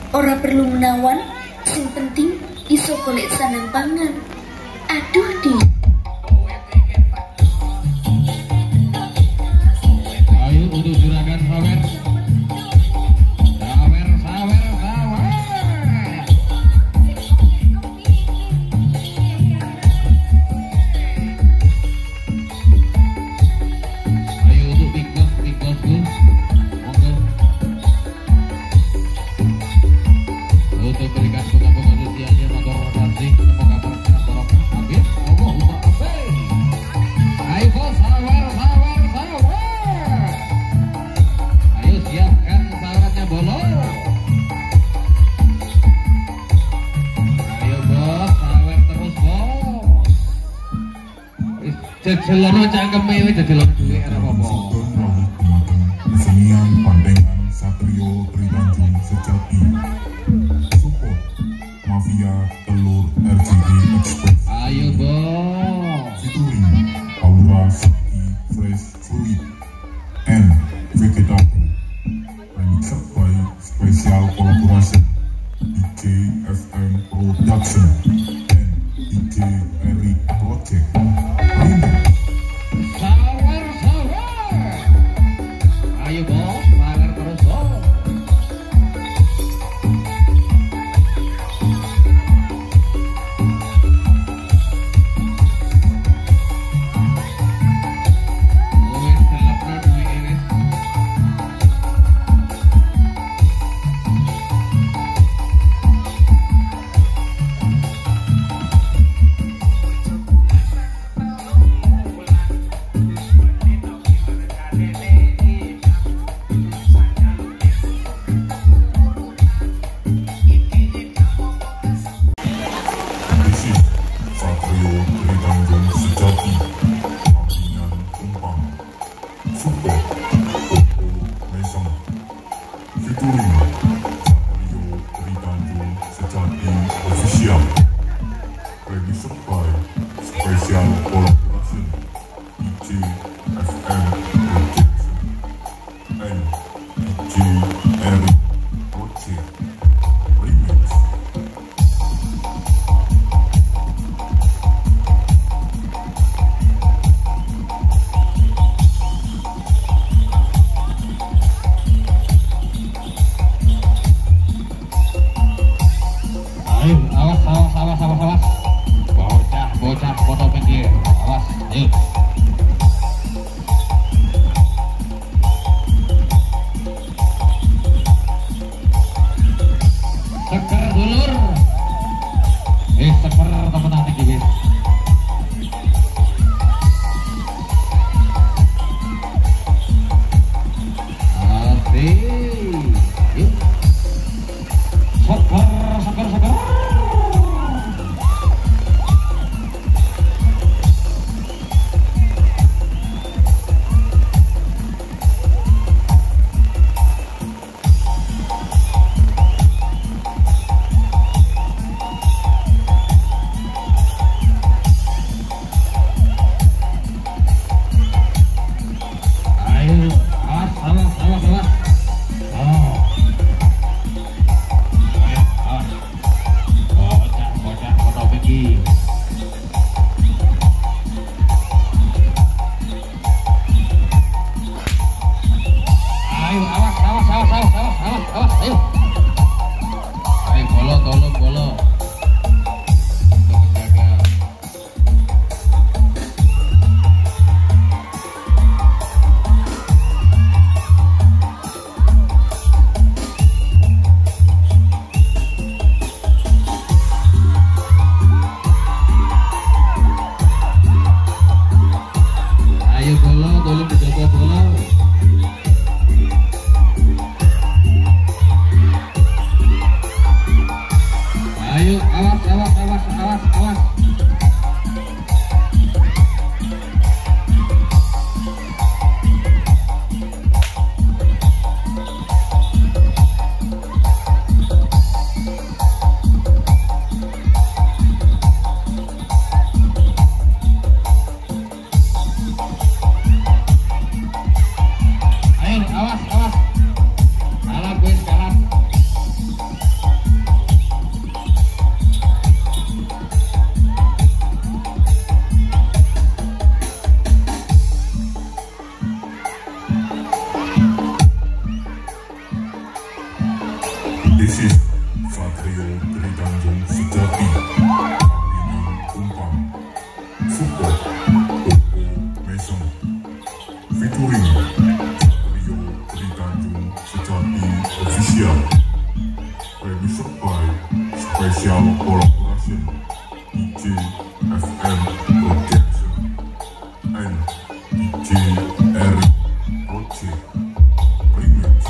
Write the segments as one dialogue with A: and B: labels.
A: Ora perlu menawan, sing penting iso golek sanang pangan. Aduh di.
B: Ayo untuk juragan sawer. Jelono cangkeme wis dadi lon duwe ora apa-apa.
C: Kesenian Bantengan SATRIO TRITANJUNG SEJATI. Support Mafia Telur RGB Express.
B: Ayo, Bos.
C: Featuring Aura Saki Fresh Fruit and Vegetable. Remixed by Special Collaboration DJ FM Production and DJ Eric Project.
B: Ayo Bos, sawer terus Bos.
C: SATRIO TRITANJUNG SEJATI, Bantengan Tumpang, support Toko Mesem, featuring SATRIO TRITANJUNG SEJATI Official, remixed by Special Collaboration DJ FM Production and DJ Eric Project Remix. This is Satrio Tritanjung Sejati, Binang Tumpang, Support Toko Mesem, featuring Satrio Tritanjung Sejati Official, remixed by Special Collaboration DJ FM Production and DJ Eric Project Remix.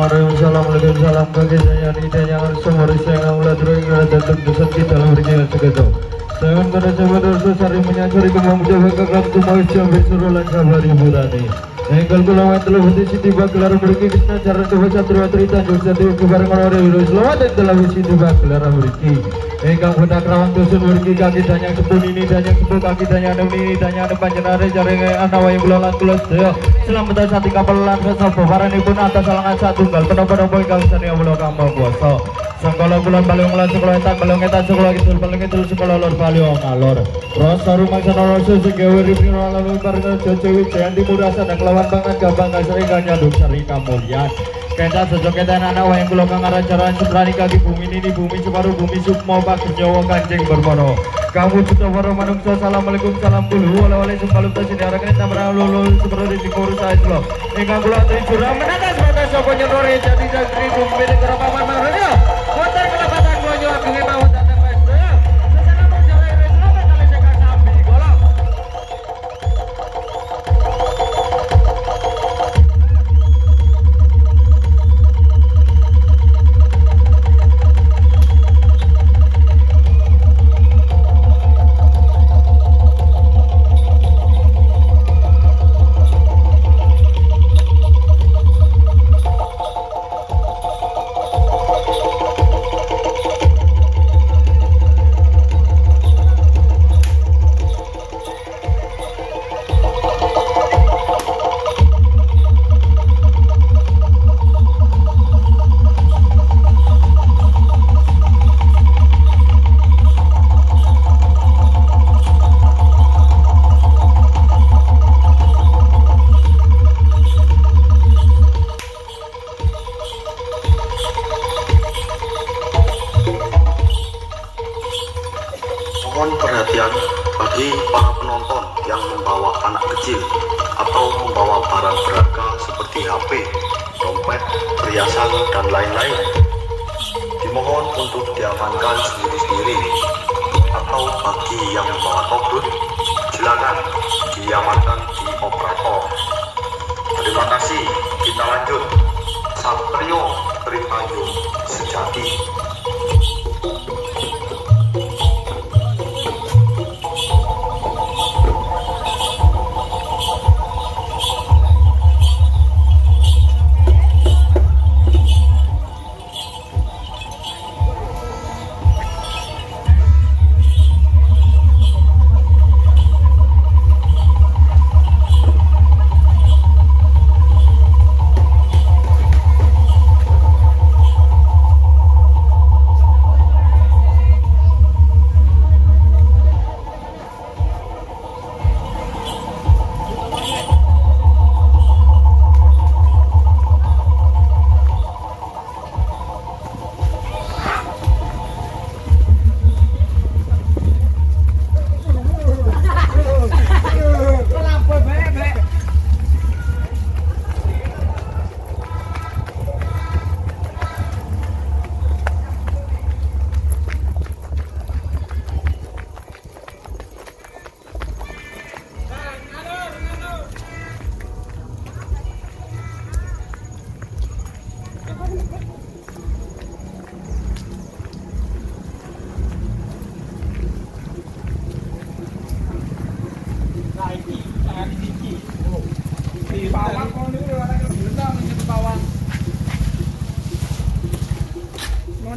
D: Assalamualaikum salam kaki saya hidayah yang sumber yang ulah drawing dan tentusan kita dalam berjalan segitu. Saya benar-benar sesari menyasari kemampuan jawa kekelam tumas jambi surulan sabar hiburani. Engkau kulawan telah hati tiba gelar beriki kisna cara coba satria tritanjung sejati kebarengan orang hero selamat telah tiba gelar beriki. Engkau benar kerawan dusun beriki kaki danyang sepun ini danyang sepun kaki danyang enam ini danyang depan jenare jaring anawai bulan kulas deo. Selamat saat kapal lan sasa babaran pun atas salangan satu tunggal penapa-napa ingkang sani awula kambal kuasa. Sangkala bulan balung lan sekolah etan balung etan sekolah kidul balung kidul sekolah lor balung ngalor. Rasa rumah sana rasa segawe ripiro lalu karena jojowi jandi murasa dan kelawan banget gabang sering nyaduk sari kamulyan. Kenta sejok kenta anak wayang kula kang aran-aran sembrani kaki bumi ini bumi separuh bumi sukma pak Jawa Kanjeng bermono. Kamu buta para manungsa assalamualaikum salam dulu wala-wala sebelum tasini arakan tamra lulu seperti di kurus aja. Ingkang kula aturi jurang menakas mata sapa nyerore jadi jagri bumi negara paman maranya. Motor kelapatan konyo ageng mau datang pesta. Sesana berjalan selamat kali sekar sambi golong.
E: Mohon perhatian bagi para penonton yang membawa anak kecil atau membawa barang berharga seperti HP, dompet, perhiasan, dan lain-lain. Dimohon untuk diamankan sendiri-sendiri. Atau bagi yang membawa tobrut, silakan diamankan di operator. Terima kasih. Kita lanjut. Satrio Tritanjung Sejati.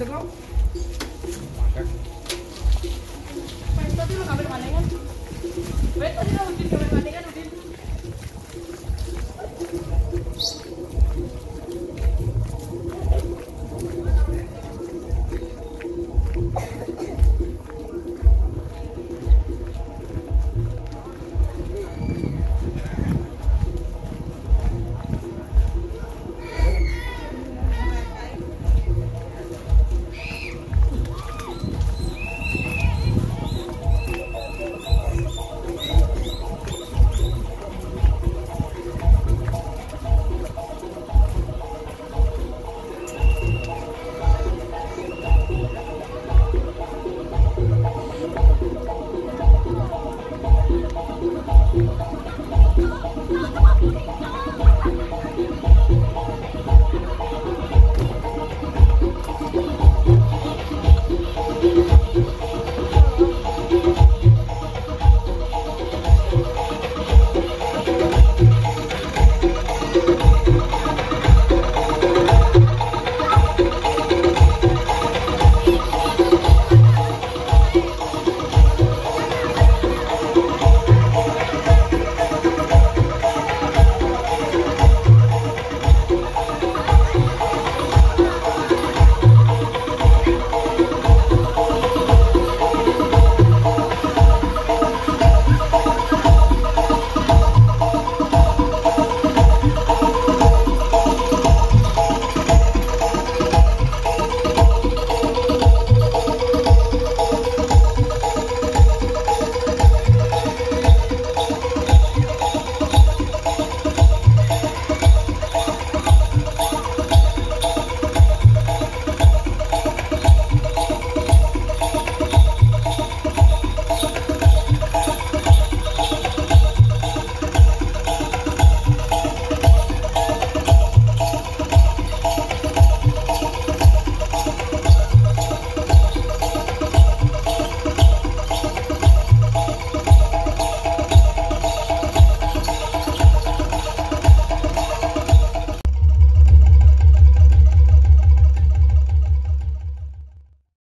F: Mau